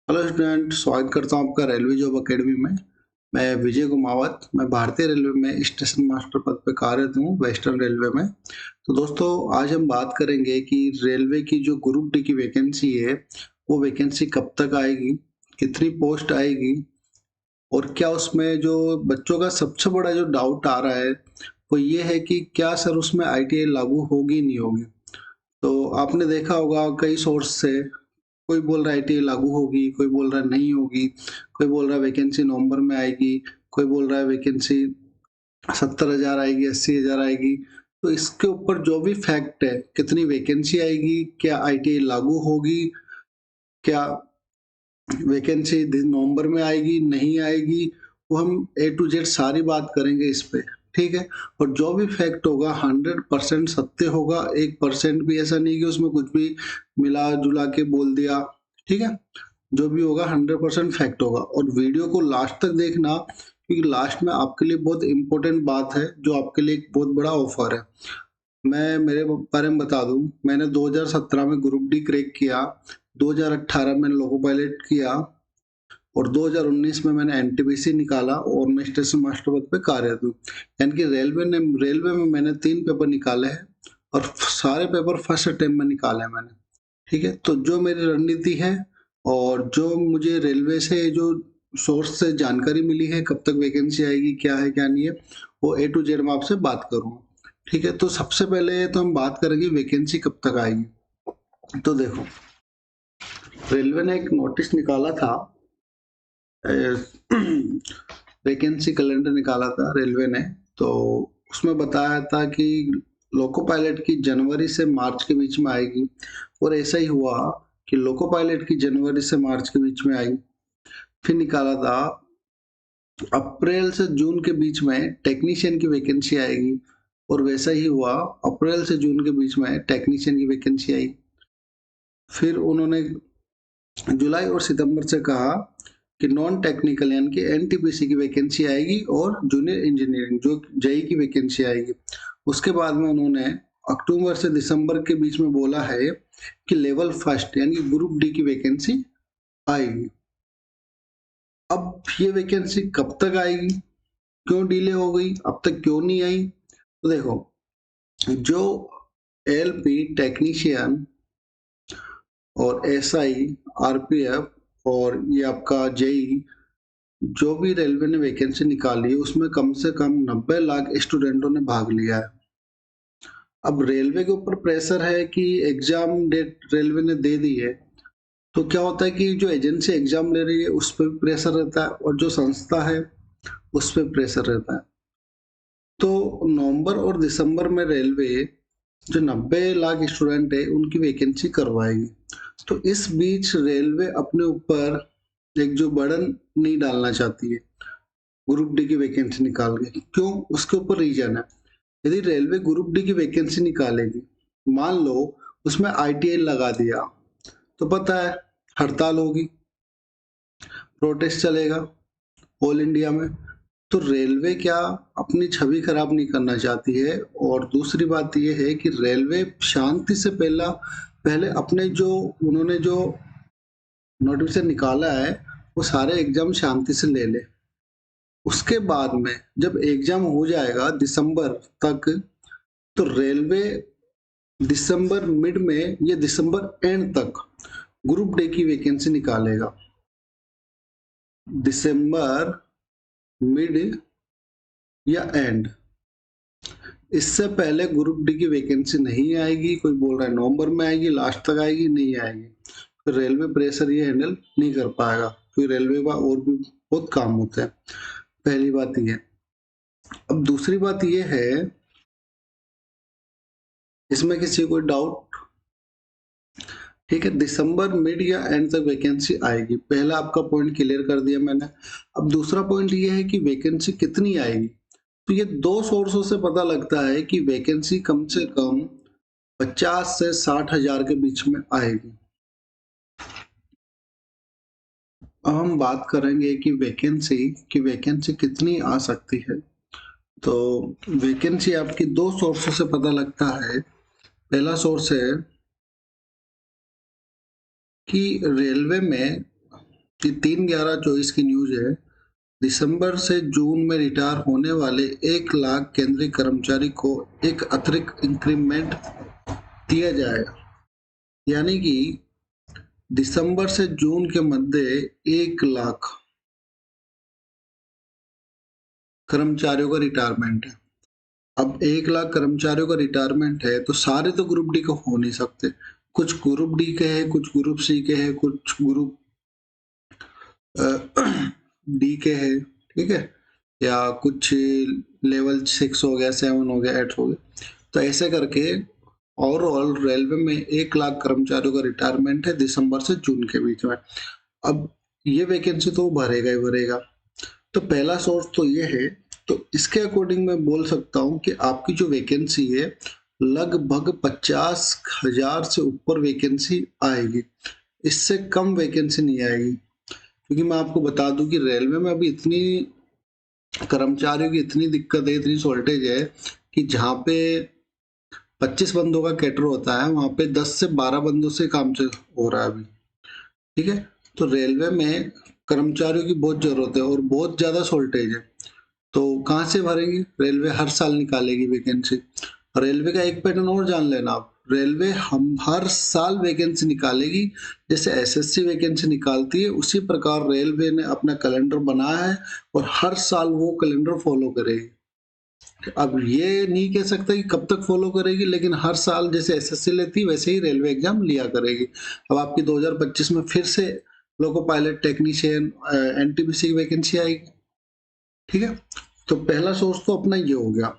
Hello student, स्वागत करता हूँ आपका रेलवे जॉब एकेडमी में। मैं विजय कुमावत, मैं भारतीय रेलवे में स्टेशन मास्टर पद पर कार्यरत हूँ, वेस्टर्न रेलवे में। तो दोस्तों, आज हम बात करेंगे कि रेलवे की जो ग्रुप डी की वैकेंसी है, वो वैकेंसी कब तक आएगी, कितनी पोस्ट आएगी, और क्या उसमें जो बच्चों का सबसे बड़ा जो डाउट आ रहा है वो ये है कि क्या सर उसमें आईटीआई लागू होगी नहीं होगी। तो आपने देखा होगा कई सोर्स से, कोई बोल रहा है आईटीआई लागू होगी, कोई बोल रहा है नहीं होगी, कोई बोल रहा है वैकेंसी नवंबर में आएगी, कोई बोल रहा है वैकेंसी 70,000 आएगी, 80,000 आएगी। तो इसके ऊपर जो भी फैक्ट है, कितनी वैकेंसी आएगी, क्या आईटीआई लागू होगी, क्या वैकेंसी नवंबर में आएगी नहीं आएगी, वो हम ए टू जेड सारी बात करेंगे इस पे। ठीक है। और जो भी फैक्ट होगा 100% सत्य होगा, 1% भी ऐसा नहीं कि उसमें कुछ भी मिला जुला के बोल दिया। ठीक है। जो भी होगा 100% फैक्ट होगा, और वीडियो को लास्ट तक देखना, क्योंकि लास्ट में आपके लिए बहुत इंपॉर्टेंट बात है, जो आपके लिए एक बहुत बड़ा ऑफर है। मैं मेरे बारे में बता दूं, मैंने 2017 में ग्रुप डी क्रैक किया, 2018 में लोको पायलट किया, और 2019 में मैंने एनटीपीसी निकाला, और मैं स्टेशन मास्टर पद पे कार्यरत हूँ। यानी कि रेलवे में मैंने 3 पेपर निकाले हैं, और सारे पेपर फर्स्ट अटेम्प्ट में निकाले हैं मैंने। ठीक है। तो जो मेरी रणनीति है, और जो मुझे रेलवे से जो सोर्स से जानकारी मिली है, कब तक वैकेंसी आएगी, क्या है क्या नहीं है, वो ए टू जेड मैं आपसे बात करूंगा। ठीक है। तो सबसे पहले तो हम बात करेंगे वैकेंसी कब तक आएगी। तो देखो, रेलवे ने एक नोटिस निकाला था, वैकेंसी कैलेंडर निकाला था रेलवे ने। तो उसमें बताया था कि लोको पायलट की जनवरी से मार्च के बीच में आएगी, और ऐसा ही हुआ कि लोको पायलट की जनवरी से मार्च के बीच में आई। फिर निकाला था अप्रैल से जून के बीच में टेक्नीशियन की वैकेंसी आएगी, और वैसा ही हुआ, अप्रैल से जून के बीच में टेक्नीशियन की वैकेंसी आई। फिर उन्होंने जुलाई और सितंबर से कहा कि नॉन टेक्निकल यानी कि एनटीपीसी की वैकेंसी आएगी, और जूनियर इंजीनियरिंग जो जेई की वैकेंसी आएगी। उसके बाद में उन्होंने अक्टूबर से दिसंबर के बीच में बोला है कि लेवल फर्स्ट यानी कि ग्रुप डी की वैकेंसी आएगी। अब ये वैकेंसी कब तक आएगी, क्यों डिले हो गई, अब तक क्यों नहीं आई। तो देखो, जो एलपी टेक्नीशियन और एसआई, आरपीएफ, और ये आपका जेई, जो भी रेलवे ने वैकेंसी निकाली है, उसमें कम से कम 90 लाख स्टूडेंटों ने भाग लिया है। अब रेलवे के ऊपर प्रेशर है कि एग्जाम डेट रेलवे ने दे दी है, तो क्या होता है कि जो एजेंसी एग्जाम ले रही है उस पर भी प्रेशर रहता है, और जो संस्था है उस पर प्रेशर रहता है। तो नवंबर और दिसंबर में रेलवे जो 90 लाख स्टूडेंट है उनकी वैकेंसी करवाएगी। तो इस बीच रेलवे अपने ऊपर एक जो बर्डन नहीं डालना चाहती है ग्रुप डी की वैकेंसी निकाल के। क्यों, उसके ऊपर रीजन है। यदि रेलवे ग्रुप डी की वैकेंसी निकालेगी, मान लो उसमें आईटीआई लगा दिया, तो पता है हड़ताल होगी, प्रोटेस्ट चलेगा ऑल इंडिया में। तो रेलवे क्या अपनी छवि खराब नहीं करना चाहती है। और दूसरी बात यह है कि रेलवे शांति से पहले अपने जो उन्होंने जो नोटिफिकेशन निकाला है, वो सारे एग्जाम शांति से ले ले। उसके बाद में जब एग्जाम हो जाएगा दिसंबर तक, तो रेलवे दिसंबर मिड में या दिसंबर एंड तक ग्रुप डी की वैकेंसी निकालेगा। दिसंबर मिड या एंड, इससे पहले ग्रुप डी की वैकेंसी नहीं आएगी। कोई बोल रहा है नवंबर में आएगी, लास्ट तक आएगी, नहीं आएगी। तो रेलवे प्रेशर ये हैंडल नहीं कर पाएगा, क्योंकि रेलवे का और भी बहुत काम होता है। पहली बात ये। अब दूसरी बात ये है, इसमें किसी को डाउट, ठीक है, दिसंबर मिड या एंड तक वैकेंसी आएगी। पहला आपका पॉइंट क्लियर कर दिया मैंने। अब दूसरा पॉइंट ये है कि वैकेंसी कितनी आएगी। तो ये दो सोर्सों से पता लगता है कि वैकेंसी कम से कम 50 से 60,000 के बीच में आएगी। अब हम बात करेंगे कि वैकेंसी कितनी आ सकती है। तो वैकेंसी आपकी दो सोर्सों से पता लगता है। पहला सोर्स है कि रेलवे में कि 3/11/24 की न्यूज है। दिसंबर से जून में रिटायर होने वाले 1 लाख केंद्रीय कर्मचारी को एक अतिरिक्त इंक्रीमेंट दिया जाएगा। यानी कि दिसंबर से जून के मध्य 1 लाख कर्मचारियों का रिटायरमेंट है। अब 1 लाख कर्मचारियों का रिटायरमेंट है तो सारे तो ग्रुप डी को हो नहीं सकते। कुछ ग्रुप डी के हैं, कुछ ग्रुप सी के हैं, कुछ ग्रुप डी के हैं, ठीक है, या कुछ लेवल 6 हो गया, 7 हो गया, 8 हो गया। तो ऐसे करके ओवरऑल रेलवे में 1 लाख कर्मचारियों का रिटायरमेंट है दिसंबर से जून के बीच में। अब ये वैकेंसी तो भरेगा ही भरेगा। तो पहला सोर्स तो ये है। तो इसके अकॉर्डिंग मैं बोल सकता हूँ कि आपकी जो वैकेंसी है लगभग 50,000 से ऊपर वैकेंसी आएगी। इससे कम वैकेंसी नहीं आएगी, क्योंकि मैं आपको बता दूं कि रेलवे में अभी इतनी कर्मचारियों की इतनी दिक्कत है, इतनी शॉर्टेज है कि जहाँ पे 25 बंदों का कैटर होता है वहाँ पे 10 से 12 बंदों से काम हो रहा है अभी, ठीक है। तो रेलवे में कर्मचारियों की बहुत जरूरत है और बहुत ज्यादा शॉर्टेज है। तो कहाँ से भरेंगे? रेलवे हर साल निकालेगी वैकेंसी। रेलवे का एक पैटर्न और जान लेना आप, रेलवे हम हर साल वैकेंसी निकालेगी। जैसे एसएससी वैकेंसी निकालती है उसी प्रकार रेलवे ने अपना कैलेंडर बनाया है और हर साल वो कैलेंडर फॉलो करेगी। अब ये नहीं कह सकता कि कब तक फॉलो करेगी, लेकिन हर साल जैसे एसएससी लेती है वैसे ही रेलवे एग्जाम लिया करेगी। अब आपकी 2025 में फिर से लोको पायलट टेक्नीशियन एनटीपीसी की वैकेंसी आएगी, ठीक है। तो पहला सोर्स तो अपना ये हो गया।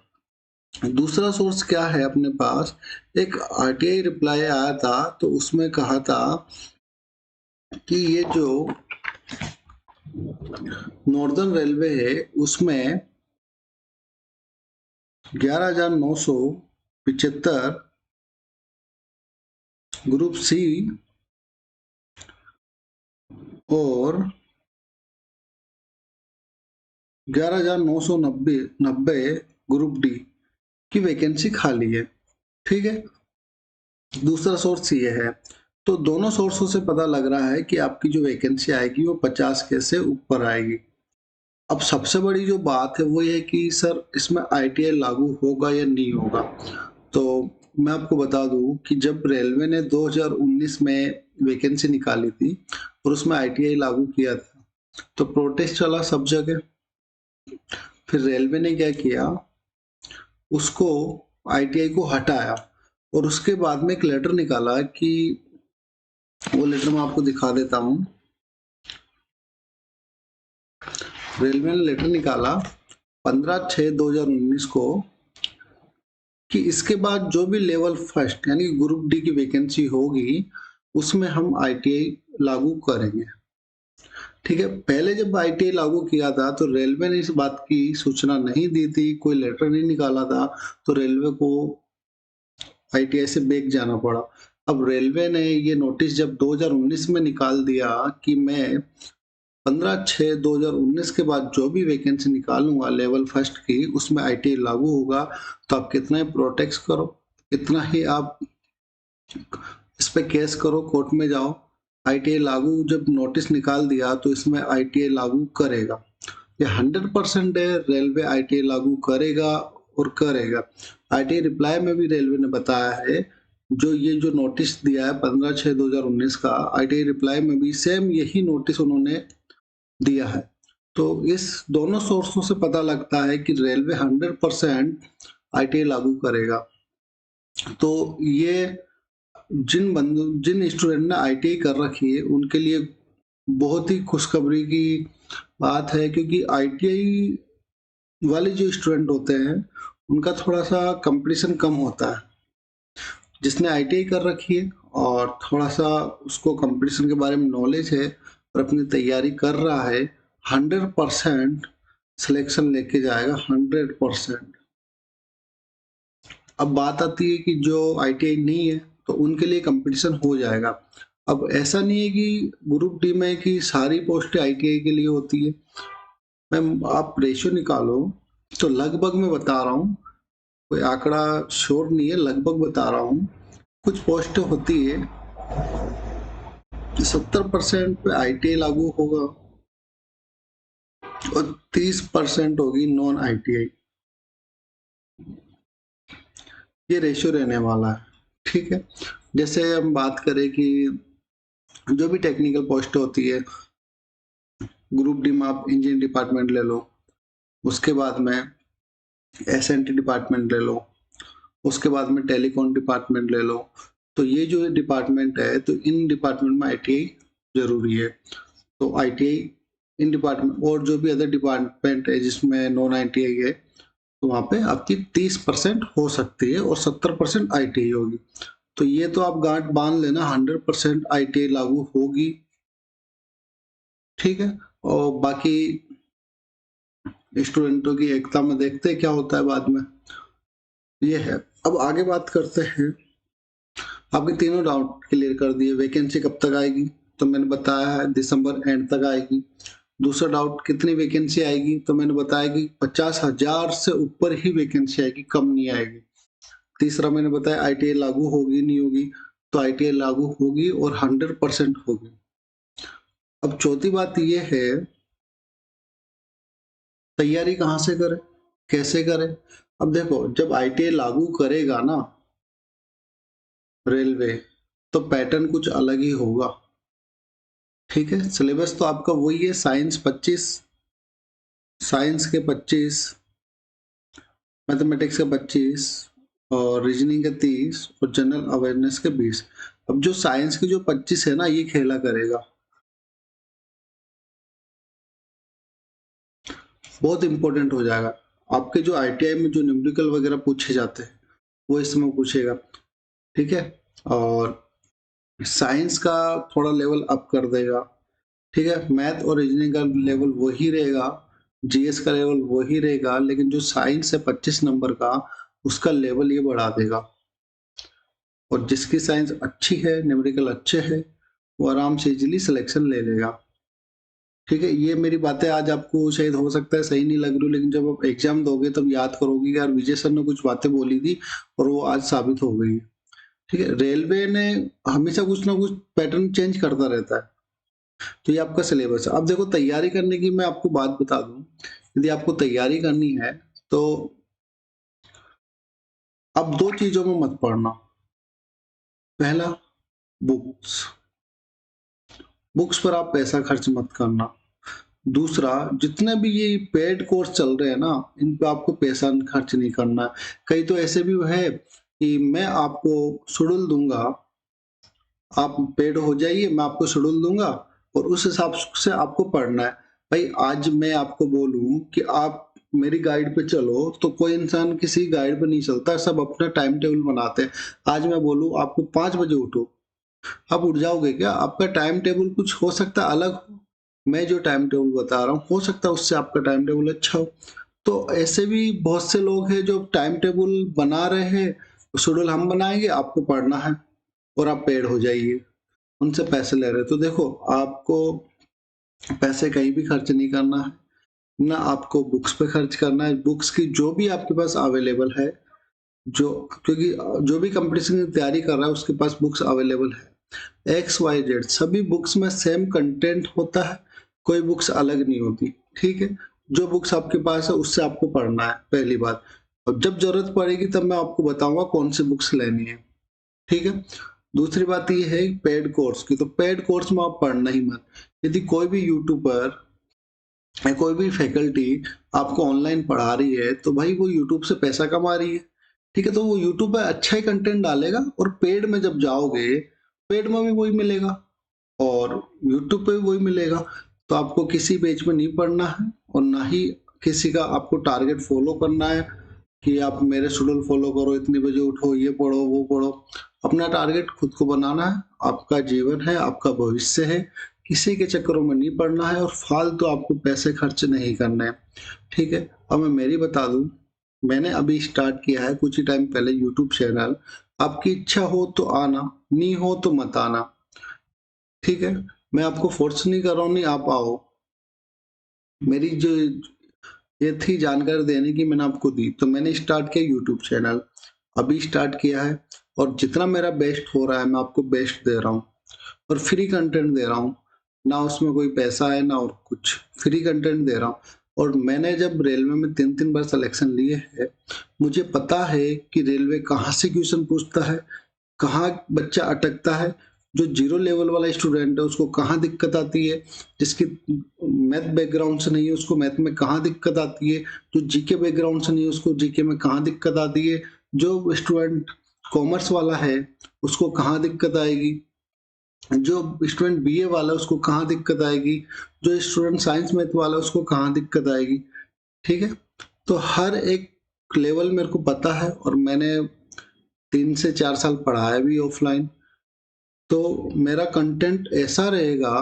दूसरा सोर्स क्या है अपने पास? एक आरटीआई रिप्लाई आया था, तो उसमें कहा था कि ये जो नॉर्दर्न रेलवे है उसमें 11,975 ग्रुप सी और 11,990 ग्रुप डी की वैकेंसी खाली है, ठीक है। दूसरा सोर्स ये है। तो दोनों सोर्सों से पता लग रहा है कि आपकी जो वैकेंसी आएगी वो 50 के से ऊपर आएगी। अब सबसे बड़ी जो बात है वो ये है कि सर इसमें आईटीआई लागू होगा या नहीं होगा। तो मैं आपको बता दूं कि जब रेलवे ने 2019 में वैकेंसी निकाली थी और उसमें आईटीआई लागू किया था तो प्रोटेस्ट चला सब जगह। फिर रेलवे ने क्या किया, उसको आईटीआई को हटाया और उसके बाद में एक लेटर निकाला कि वो लेटर मैं आपको दिखा देता हूँ। रेलवे ने लेटर निकाला 15/6/2019 को कि इसके बाद जो भी लेवल फर्स्ट यानी ग्रुप डी की वैकेंसी होगी उसमें हम आईटीआई लागू करेंगे, ठीक है। पहले जब आईटीआई लागू किया था तो रेलवे ने इस बात की सूचना नहीं दी थी, कोई लेटर नहीं निकाला था, तो रेलवे को आईटीआई से बैक जाना पड़ा। अब रेलवे ने ये नोटिस जब 2019 में निकाल दिया कि मैं 15/6/2019 के बाद जो भी वैकेंसी निकालूंगा लेवल फर्स्ट की उसमें आईटीआई लागू होगा, तो आप कितना ही प्रोटेक्ट करो, कितना ही आप इस पे केस करो, कोर्ट में जाओ, आईटीआई लागू जब नोटिस निकाल दिया तो इसमें आईटीआई लागू करेगा। ये 100% है, रेलवे आईटीआई लागू करेगा और करेगा। आईटीआई रिप्लाई में भी रेलवे ने बताया है, जो ये जो नोटिस दिया है 15/6/2019 का, आईटीआई रिप्लाई में भी सेम यही नोटिस उन्होंने दिया है। तो इस दोनों सोर्सों से पता लगता है कि रेलवे 100% आईटीआई लागू करेगा। तो ये जिन स्टूडेंट ने आईटीआई कर रखी है उनके लिए बहुत ही खुशखबरी की बात है, क्योंकि आईटीआई वाले जो स्टूडेंट होते हैं उनका थोड़ा सा कंपटीशन कम होता है। जिसने आईटीआई कर रखी है और थोड़ा सा उसको कंपटीशन के बारे में नॉलेज है और अपनी तैयारी कर रहा है, 100% सिलेक्शन लेके जाएगा, 100%। अब बात आती है कि जो आईटीआई नहीं है तो उनके लिए कंपटीशन हो जाएगा। अब ऐसा नहीं है कि ग्रुप डी में कि सारी पोस्टें आईटीआई के लिए होती है। मैम आप रेशियो निकालो तो लगभग मैं बता रहा हूँ, कोई आंकड़ा श्योर नहीं है, लगभग बता रहा हूँ। कुछ पोस्ट होती है 70% पे ITI लागू होगा और 30% होगी नॉन ITI। ये रेशियो रहने वाला है, ठीक है। जैसे हम बात करें कि जो भी टेक्निकल पोस्ट होती है, ग्रुप डी में आप इंजीनियरिंग डिपार्टमेंट ले लो, उसके बाद में SNT डिपार्टमेंट ले लो, उसके बाद में टेलीकॉम डिपार्टमेंट ले लो। तो ये जो डिपार्टमेंट है, तो इन डिपार्टमेंट में ITI जरूरी है। तो ITI इन डिपार्टमेंट और जो भी अदर डिपार्टमेंट है जिसमें नॉन ITI है, तो वहां पे आपकी 30% हो सकती है और 70% ITI होगी। तो ये तो आप गांठ बांध लेना, 100% ITI लागू होगी, ठीक है। और बाकी स्टूडेंटों की एकता में देखते हैं क्या होता है बाद में। ये है। अब आगे बात करते हैं। आपके तीनों डाउट क्लियर कर दिए। वैकेंसी कब तक आएगी, तो मैंने बताया है दिसंबर एंड तक आएगी। दूसरा डाउट, कितनी वैकेंसी आएगी, तो मैंने बताया कि 50,000 से ऊपर ही वैकेंसी आएगी, कम नहीं आएगी। तीसरा मैंने बताया ITI लागू होगी नहीं होगी, तो ITI लागू होगी और 100% होगी। अब चौथी बात यह है, तैयारी कहाँ से करें, कैसे करें। अब देखो, जब ITI लागू करेगा ना रेलवे, तो पैटर्न कुछ अलग ही होगा, ठीक है। सिलेबस तो आपका वही है, साइंस 25, साइंस के 25, मैथमेटिक्स के 25 और रीजनिंग के 30 और जनरल अवेयरनेस के 20। अब जो साइंस के जो 25 है ना, ये खेला करेगा, बहुत इंपॉर्टेंट हो जाएगा। आपके जो ITI में जो न्यूमेरिकल वगैरह पूछे जाते हैं, वो इसमें पूछेगा, ठीक है। और साइंस का थोड़ा लेवल अप कर देगा, ठीक है। मैथ और रीजनिंग का लेवल वही रहेगा, GS का लेवल वही रहेगा, लेकिन जो साइंस है 25 नंबर का, उसका लेवल ये बढ़ा देगा। और जिसकी साइंस अच्छी है, न्यूमेरिकल अच्छे है, वो आराम से इजीली सिलेक्शन ले लेगा, ठीक है। ये मेरी बातें आज आपको शायद हो सकता है सही नहीं लग रही, लेकिन जब आप एग्जाम दोगे तब याद करोगे कि यार विजय सर ने कुछ बातें बोली थी और वो आज साबित हो गई, ठीक है। रेलवे ने हमेशा कुछ ना कुछ पैटर्न चेंज करता रहता है। तो ये आपका सिलेबस है। अब देखो, तैयारी करने की मैं आपको बात बता दूं, यदि आपको तैयारी करनी है तो अब दो चीजों में मत पढ़ना। पहला, बुक्स, बुक्स पर आप पैसा खर्च मत करना। दूसरा, जितने भी ये पेड कोर्स चल रहे हैं ना, इन पे आपको पैसा खर्च नहीं करना है। कई तो ऐसे भी है कि मैं आपको शेड्यूल दूंगा, आप पेड हो जाइए, मैं आपको शेड्यूल दूंगा और उस हिसाब से आपको पढ़ना है। भाई, आज मैं आपको बोलूं कि आप मेरी गाइड पे चलो, तो कोई इंसान किसी गाइड पे नहीं चलता, सब अपना टाइम टेबल बनाते हैं। आज मैं बोलूं आपको 5 बजे उठो, आप उठ जाओगे क्या? आपका टाइम टेबल कुछ हो सकता है अलग हो, मैं जो टाइम टेबल बता रहा हूँ हो सकता है उससे आपका टाइम टेबल अच्छा हो। तो ऐसे भी बहुत से लोग हैं जो टाइम टेबल बना रहे हैं, शेड्यूल हम बनाएंगे, आपको पढ़ना है और आप पेड हो जाइए, उनसे पैसे ले रहे हैं। तो देखो, आपको पैसे कहीं भी खर्च नहीं करना है, ना आपको बुक्स पे खर्च करना है। बुक्स की जो भी आपके पास अवेलेबल है, जो, क्योंकि जो भी कंपटीशन की तैयारी कर रहा है उसके पास बुक्स अवेलेबल है, XYZ सभी बुक्स में सेम कंटेंट होता है, कोई बुक्स अलग नहीं होती, ठीक है। जो बुक्स आपके पास है उससे आपको पढ़ना है, पहली बात। और जब जरूरत पड़ेगी तब मैं आपको बताऊंगा कौन सी बुक्स लेनी है, ठीक है। दूसरी बात ये है पेड कोर्स की, तो पेड कोर्स में आप पढ़ना ही मत। यदि कोई भी यूट्यूबर या कोई भी फैकल्टी आपको ऑनलाइन पढ़ा रही है, तो भाई वो यूट्यूब से पैसा कमा रही है, ठीक है। तो वो यूट्यूब पे अच्छा ही कंटेंट डालेगा और पेड में जब जाओगे, पेड में भी वही मिलेगा और यूट्यूब पे भी वही मिलेगा। तो आपको किसी पेज में नहीं पढ़ना है और ना ही किसी का आपको टारगेट फॉलो करना है कि आप मेरे शेड्यूल फॉलो करो, इतने बजे उठो, ये पढ़ो वो पढ़ो। अपना टारगेट खुद को बनाना है, आपका जीवन है, आपका भविष्य है, किसी के चक्करों में नहीं पड़ना है और फालतू आपको पैसे खर्च नहीं करने हैं, ठीक है। अब मैं मेरी बता दूं, मैंने अभी स्टार्ट किया है कुछ ही टाइम पहले यूट्यूब चैनल। आपकी इच्छा हो तो आना, नहीं हो तो मत आना, ठीक है। मैं आपको फोर्स नहीं कर रहा हूँ, नहीं आप आओ। मेरी जो ये थी जानकारी देने की, मैंने आपको दी, तो मैंने स्टार्ट किया यूट्यूब चैनल, अभी स्टार्ट किया है और जितना मेरा बेस्ट हो रहा है मैं आपको बेस्ट दे रहा हूँ। और फ्री कंटेंट दे रहा हूँ, ना उसमें कोई पैसा है ना और कुछ, फ्री कंटेंट दे रहा हूँ। और मैंने जब रेलवे में 3-3 बार सिलेक्शन लिए हैं, मुझे पता है कि रेलवे कहाँ से क्वेश्चन पूछता है, कहाँ बच्चा अटकता है, जो जीरो लेवल वाला स्टूडेंट है उसको कहाँ दिक्कत आती है, जिसकी मैथ बैकग्राउंड से नहीं है उसको मैथ में कहाँ दिक्कत आती है, जो जीके बैकग्राउंड से नहीं है उसको जीके में कहाँ दिक्कत आती है, जो स्टूडेंट कॉमर्स वाला है उसको कहाँ दिक्कत आएगी, जो स्टूडेंट बीए वाला है उसको कहाँ दिक्कत आएगी, जो स्टूडेंट साइंस मैथ वाला है उसको कहाँ दिक्कत आएगी। ठीक है, तो हर एक लेवल मेरे को पता है और मैंने 3 से 4 साल पढ़ाया भी ऑफलाइन। तो मेरा कंटेंट ऐसा रहेगा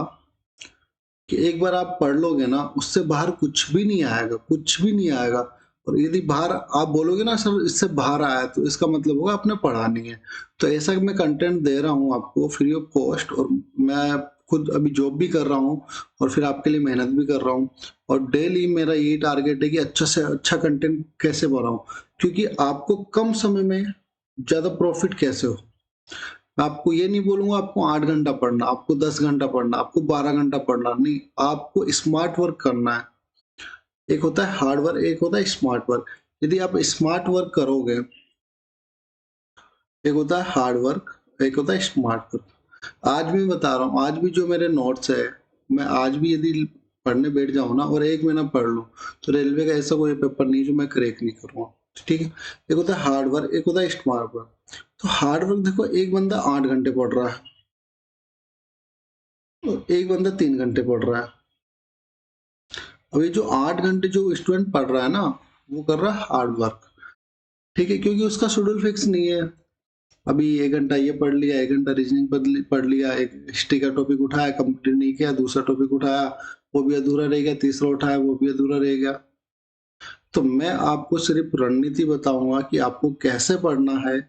कि एक बार आप पढ़ लोगे ना, उससे बाहर कुछ भी नहीं आएगा, कुछ भी नहीं आएगा। और यदि बाहर आप बोलोगे ना सर इससे बाहर आया, तो इसका मतलब होगा आपने पढ़ा नहीं है। तो ऐसा मैं कंटेंट दे रहा हूँ आपको फ्री ऑफ कॉस्ट, और मैं खुद अभी जॉब भी कर रहा हूँ और फिर आपके लिए मेहनत भी कर रहा हूँ। और डेली मेरा ये टारगेट है कि अच्छा से अच्छा कंटेंट कैसे बनाऊं, क्योंकि आपको कम समय में ज़्यादा प्रॉफिट कैसे हो। मैं आपको ये नहीं बोलूंगा आपको 8 घंटा पढ़ना, आपको 10 घंटा पढ़ना, आपको 12 घंटा पढ़ना, नहीं, आपको स्मार्ट वर्क करना है। एक होता है हार्ड वर्क, एक होता है स्मार्ट वर्क। यदि आप स्मार्ट वर्क करोगे, एक होता है हार्ड वर्क, एक होता है स्मार्ट वर्क। आज भी बता रहा हूँ, आज भी जो मेरे नोट्स है, मैं आज भी यदि पढ़ने बैठ जाऊँ ना और 1 महीना पढ़ लूँ, तो रेलवे का ऐसा कोई पेपर नहीं जो मैं क्रैक नहीं करूँगा। ठीक है, एक होता है हार्ड वर्क, एक होता है स्मार्ट वर्क। तो हार्ड वर्क देखो, एक बंदा 8 घंटे पढ़ रहा है और एक बंदा 3 घंटे पढ़ रहा है। अभी जो 8 घंटे जो स्टूडेंट पढ़ रहा है ना, वो कर रहा है हार्ड वर्क। ठीक है, क्योंकि उसका शेड्यूल फिक्स नहीं है। अभी 1 घंटा ये पढ़ लिया, 1 घंटा रीजनिंग पढ़ लिया, एक हिस्ट्री का टॉपिक उठाया, कंप्लीट नहीं किया, दूसरा टॉपिक उठाया, वो भी अधूरा रह गया, तीसरा उठाया, वो भी अधूरा रह गया। तो मैं आपको सिर्फ रणनीति बताऊंगा कि आपको कैसे पढ़ना है,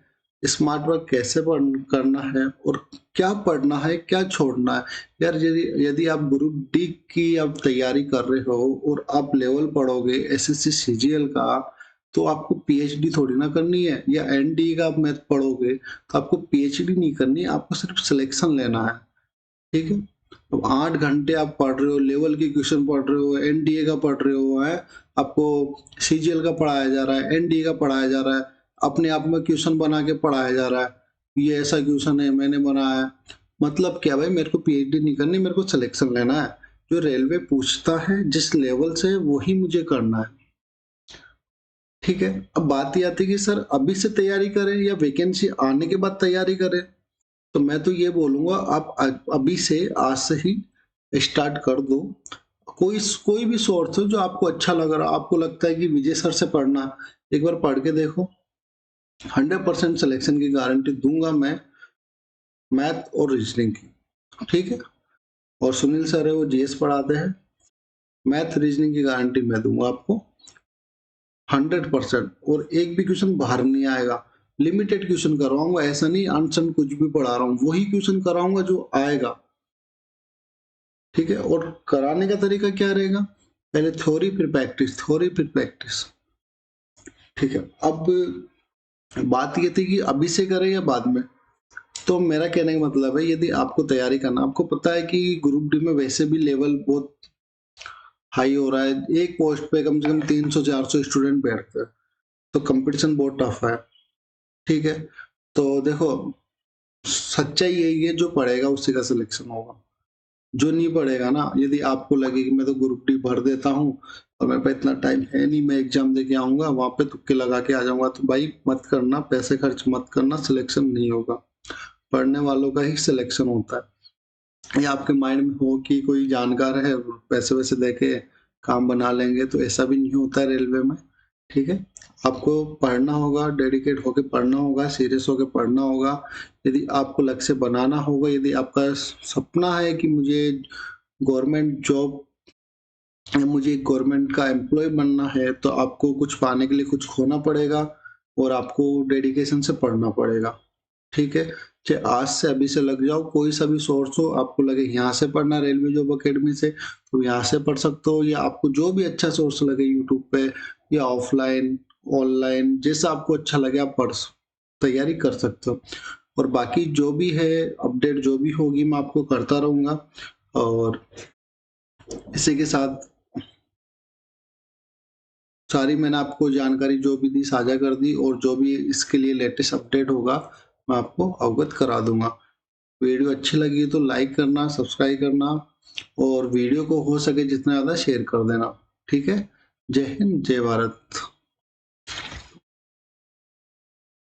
स्मार्ट वर्क कैसे करना है, और क्या पढ़ना है क्या छोड़ना है। यार यदि यदि आप ग्रुप डी की आप तैयारी कर रहे हो और आप लेवल पढ़ोगे एसएससी सीजीएल का, तो आपको पीएचडी थोड़ी ना करनी है, या एनडीए का आप मैथ पढ़ोगे तो आपको पीएचडी नहीं करनी है, आपको सिर्फ सिलेक्शन लेना है। ठीक है, अब 8 घंटे आप पढ़ रहे हो, लेवल के क्वेश्चन पढ़ रहे हो, एनडीए का पढ़ रहे हो, है आपको सीजीएल का पढ़ाया जा रहा है, एनडीए का पढ़ाया जा रहा है, अपने आप में क्वेश्चन बना के पढ़ाया जा रहा है, ये ऐसा क्वेश्चन है मैंने बनाया है। मतलब क्या भाई, मेरे को पीएचडी नहीं करनी, मेरे को सिलेक्शन लेना है। जो रेलवे पूछता है जिस लेवल से, वही मुझे करना है। ठीक है, अब बात ये आती है कि सर अभी से तैयारी करें या वैकेंसी आने के बाद तैयारी करें। तो मैं तो ये बोलूंगा आप अभी से, आज से ही स्टार्ट कर दो। कोई कोई भी सोर्स हो जो आपको अच्छा लग रहा, आपको लगता है कि विजय सर से पढ़ना, एक बार पढ़ के देखो। 100% सिलेक्शन की गारंटी दूंगा मैं, मैथ और रीजनिंग की। ठीक है, और सुनील सर है वो जीएस पढ़ाते हैं, मैथ रीजनिंग की गारंटी मैं दूंगा आपको 100%। और एक भी क्वेश्चन बाहर नहीं आएगा। लिमिटेड क्वेश्चन करवाऊंगा, ऐसा नहीं अनसन कुछ भी पढ़ा रहा हूँ, वही क्वेश्चन कराऊंगा जो आएगा। ठीक है, और कराने का तरीका क्या रहेगा, पहले थ्योरी फिर प्रैक्टिस, थ्योरी फिर प्रैक्टिस। ठीक है, अब बात ये थी कि अभी से करें या बाद में। तो मेरा कहने का मतलब है, यदि आपको तैयारी करना, आपको पता है कि ग्रुप डी में वैसे भी लेवल बहुत हाई हो रहा है, एक पोस्ट पे कम से कम 300-400 स्टूडेंट बैठते हैं, तो कंपटीशन बहुत टफ है। ठीक है, तो देखो सच्चाई यही है, जो पढ़ेगा उसी का सिलेक्शन होगा। जो नहीं पढ़ेगा ना, यदि आपको लगे कि मैं तो ग्रुप डी भर देता हूँ और मेरे पास इतना टाइम है नहीं, मैं एग्जाम दे के आऊंगा वहां पे तुक्के लगा के आ जाऊंगा, तो भाई मत करना, पैसे खर्च मत करना, सिलेक्शन नहीं होगा। पढ़ने वालों का ही सिलेक्शन होता है। या आपके माइंड में हो कि कोई जानकार है, पैसे वैसे दे के काम बना लेंगे, तो ऐसा भी नहीं होता है रेलवे में। ठीक है, आपको पढ़ना होगा, डेडिकेट होके पढ़ना होगा, सीरियस होके पढ़ना होगा। यदि आपको लक्ष्य बनाना होगा, यदि आपका सपना है कि मुझे गवर्नमेंट जॉब या मुझे गवर्नमेंट का एम्प्लॉय बनना है, तो आपको कुछ पाने के लिए कुछ खोना पड़ेगा और आपको डेडिकेशन से पढ़ना पड़ेगा। ठीक है, चाहे आज से अभी से लग जाओ, कोई सा भी सोर्स हो, आपको लगे यहाँ से पढ़ना रेलवे जॉब अकेडमी से, तो यहाँ से पढ़ सकते हो, या आपको जो भी अच्छा सोर्स लगे यूट्यूब पे या ऑफलाइन ऑनलाइन, जैसा आपको अच्छा लगे आप तैयारी कर सकते हो। और बाकी जो भी है अपडेट जो भी होगी मैं आपको करता रहूँगा। और इसी के साथ सारी मैंने आपको जानकारी जो भी दी साझा कर दी, और जो भी इसके लिए लेटेस्ट अपडेट होगा मैं आपको अवगत करा दूँगा। वीडियो अच्छी लगी तो लाइक करना, सब्सक्राइब करना, और वीडियो को हो सके जितना ज़्यादा शेयर कर देना। ठीक है? जय हिंद, जय भारत।